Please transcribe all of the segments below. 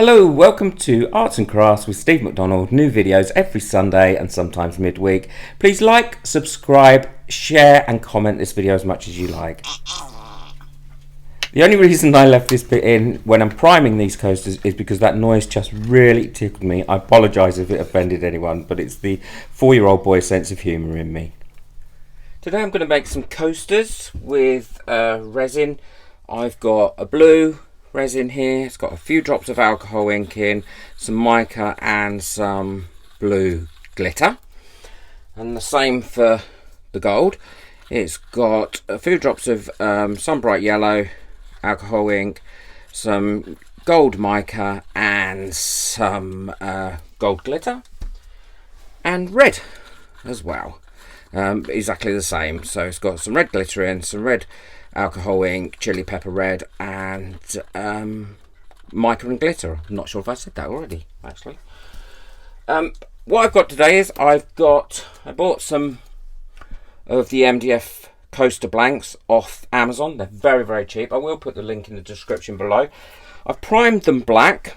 Hello, welcome to Arts and Crafts with Steve McDonald. New videos every Sunday and sometimes midweek. Please like, subscribe, share and comment this video as much as you like. The only reason I left this bit in when I'm priming these coasters is because that noise just really tickled me. I apologise if it offended anyone, but it's the 4-year-old boy's sense of humour in me. Today I'm going to make some coasters with resin. I've got a blue resin here. It's got a few drops of alcohol ink in, some mica and some blue glitter. And the same for the gold. It's got a few drops of some bright yellow alcohol ink, some gold mica and some gold glitter, and red as well. Exactly the same. So it's got some red glitter in, some red alcohol ink, chili pepper red, and mica and glitter. I'm not sure if I said that already, actually. What I've got today is I bought some of the MDF Coaster Blanks off Amazon. They're very, very cheap. I will put the link in the description below. I've primed them black,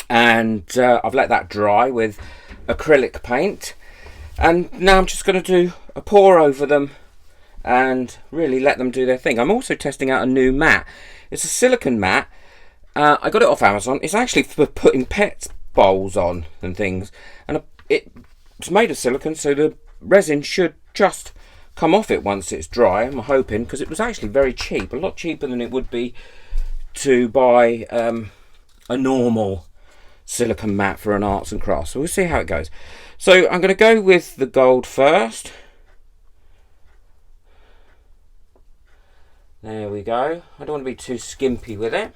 and I've let that dry with acrylic paint. And now I'm just going to do a pour over them and really let them do their thing. I'm also testing out a new mat. It's a silicone mat. I got it off Amazon. It's actually for putting pet bowls on and things. And it's made of silicone, so the resin should just come off it once it's dry, I'm hoping, because it was actually very cheap. A lot cheaper than it would be to buy a normal silicone mat for an arts and crafts. So we'll see how it goes. So I'm going to go with the gold first. There we go. I don't want to be too skimpy with it,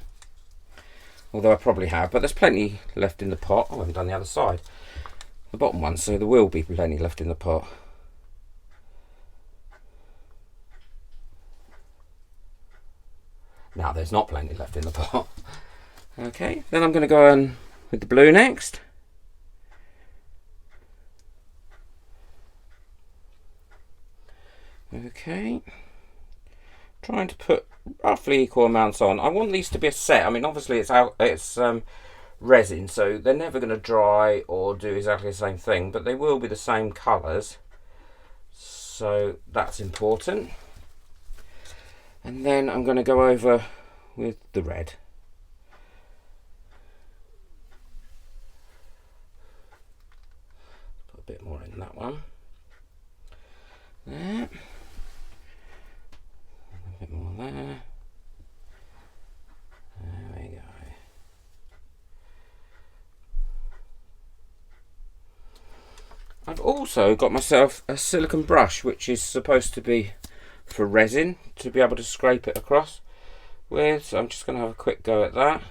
although I probably have, but there's plenty left in the pot. Oh, I haven't done the other side, the bottom one, so there will be plenty left in the pot. Now there's not plenty left in the pot. Okay, then I'm going to go on with the blue next. Okay, trying to put roughly equal amounts on. I want these to be a set. I mean, obviously it's resin, so they're never going to dry or do exactly the same thing, but they will be the same colours, so that's important. And then I'm going to go over with the red. Put a bit more in that one. There. A bit more there. There we go. I've also got myself a silicone brush, which is supposed to be for resin, to be able to scrape it across with. So I'm just going to have a quick go at that,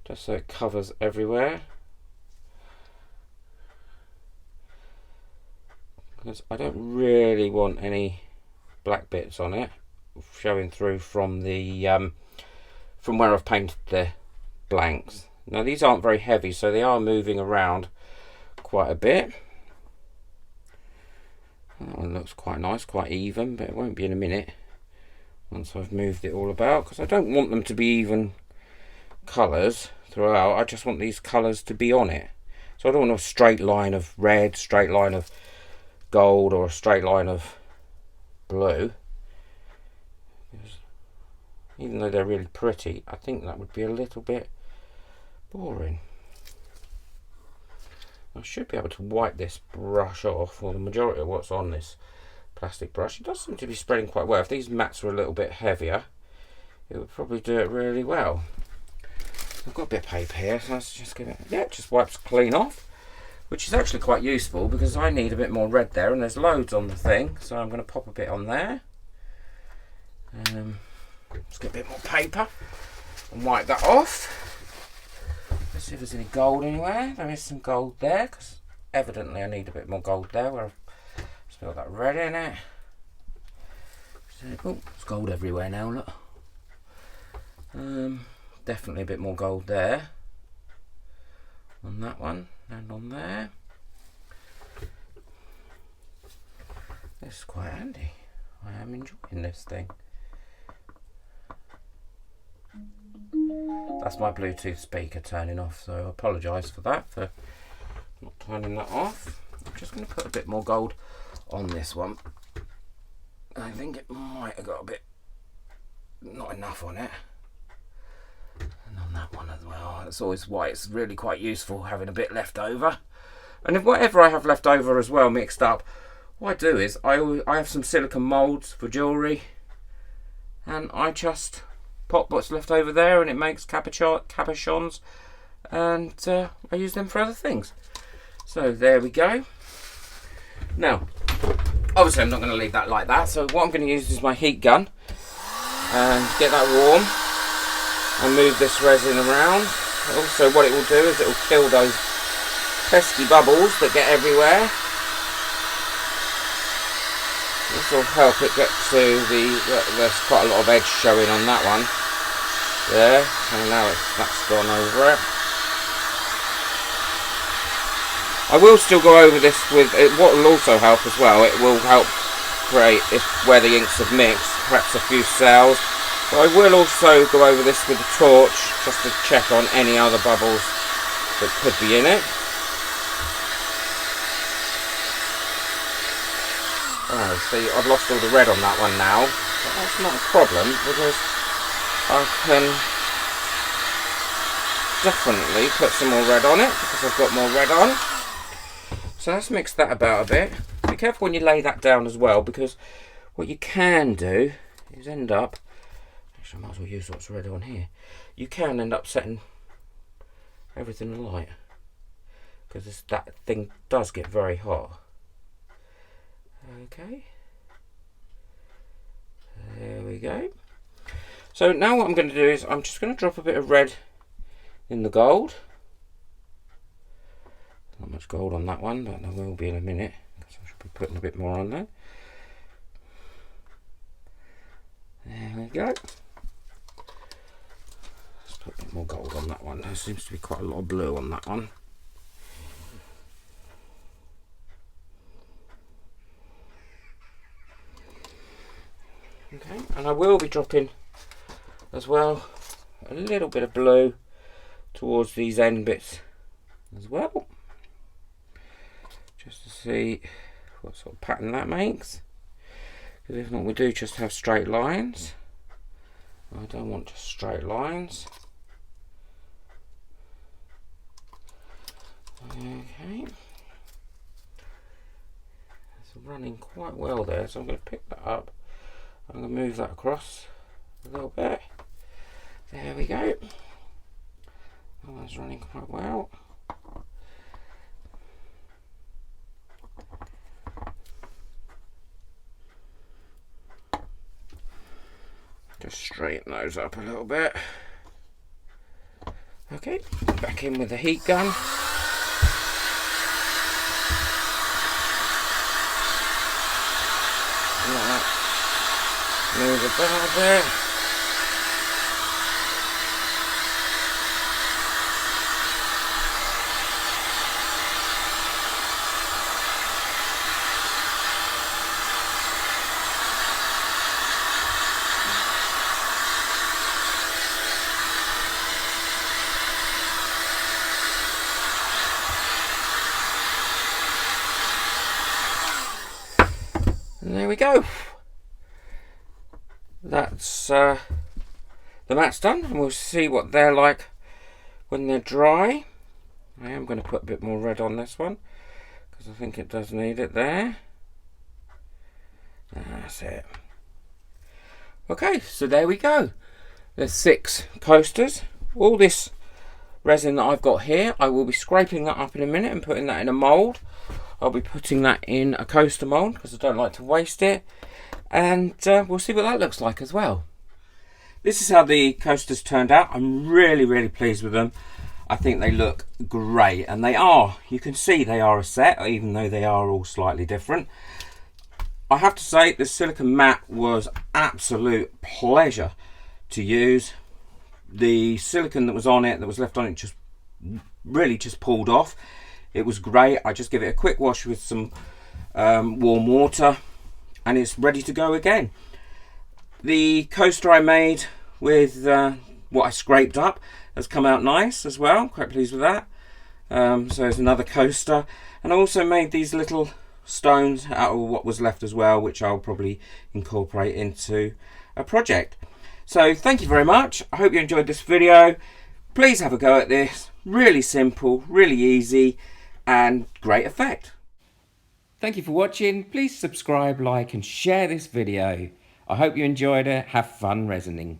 just so it covers everywhere. Because I don't really want any black bits on it showing through from the from where I've painted the blanks. Now these aren't very heavy, so they are moving around quite a bit. That one looks quite nice, quite even, but it won't be in a minute once I've moved it all about, because I don't want them to be even colours throughout. I just want these colours to be on it. So I don't want a straight line of red, straight line of gold, or a straight line of blue. Even though they're really pretty, I think that would be a little bit boring. I should be able to wipe this brush off, or the majority of what's on this plastic brush. It does seem to be spreading quite well. If these mats were a little bit heavier, it would probably do it really well. I've got a bit of paper here, so let's just give it, yeah, it just wipes clean off, which is actually quite useful because I need a bit more red there, and there's loads on the thing, so I'm going to pop a bit on there. Let's get a bit more paper and wipe that off. Let's see if there's any gold anywhere. There is some gold there, because evidently I need a bit more gold there where I've spilled that red in it. So, oh, there's gold everywhere now, look. Definitely a bit more gold there on that one and on there. This is quite handy. I am enjoying this thing. That's my Bluetooth speaker turning off, so I apologise for that, for not turning that off. I'm just going to put a bit more gold on this one. I think it might have got a bit, not enough on it. And on that one as well. That's always why it's really quite useful having a bit left over. And if whatever I have left over as well mixed up, what I do is I have some silicone moulds for jewellery, and I just pop what's left over there and it makes cabochons, and I use them for other things. So there we go. Now, obviously I'm not going to leave that like that, so what I'm going to use is my heat gun and get that warm and move this resin around. Also what it will do is it will kill those pesky bubbles that get everywhere. This will help it get to there's quite a lot of edge showing on that one there, and now that's gone over it. I will still go over this with it. What will also help as well, it will help create, where the inks have mixed, perhaps a few cells. But I will also go over this with a torch just to check on any other bubbles that could be in it. Oh, see, I've lost all the red on that one now, but that's not a problem because I can definitely put some more red on it because I've got more red on. So let's mix that about a bit. Be careful when you lay that down as well, because what you can do is end up, actually I might as well use what's red on here, you can end up setting everything alight because that thing does get very hot. Okay, there we go. So now what I'm going to do is I'm just going to drop a bit of red in the gold. Not much gold on that one, but there will be in a minute because I should be putting a bit more on there. There we go. Let's put a bit more gold on that one. There seems to be quite a lot of blue on that one. Okay, and I will be dropping as well a little bit of blue towards these end bits as well, just to see what sort of pattern that makes, because if not we do just have straight lines. I don't want just straight lines. Okay, it's running quite well there, so I'm going to pick that up. I'm going to move that across a little bit. There we go. Oh, that's running quite well. Just straighten those up a little bit. Okay, back in with the heat gun. Like that. Move it about there. And there we go. That's the mat's done, and we'll see what they're like when they're dry. I am going to put a bit more red on this one because I think it does need it there. That's it. Okay, so there we go. There's 6 coasters. All this resin that I've got here, I will be scraping that up in a minute and putting that in a mould. I'll be putting that in a coaster mould because I don't like to waste it. And we'll see what that looks like as well. This is how the coasters turned out. I'm really pleased with them. I think they look great, and they are. You can see they are a set, even though they are all slightly different. I have to say the silicone mat was absolute pleasure to use. The silicone that was on it, that was left on it, just really just pulled off. It was great. I just give it a quick wash with some warm water, and it's ready to go again. The coaster I made with what I scraped up, has come out nice as well. Quite pleased with that. So there's another coaster, and I also made these little stones out of what was left as well, which I'll probably incorporate into a project. So thank you very much. I hope you enjoyed this video. Please have a go at this. Really simple, really easy, and great effect. Thank you for watching. Please subscribe, like and share this video. I hope you enjoyed it. Have fun resining.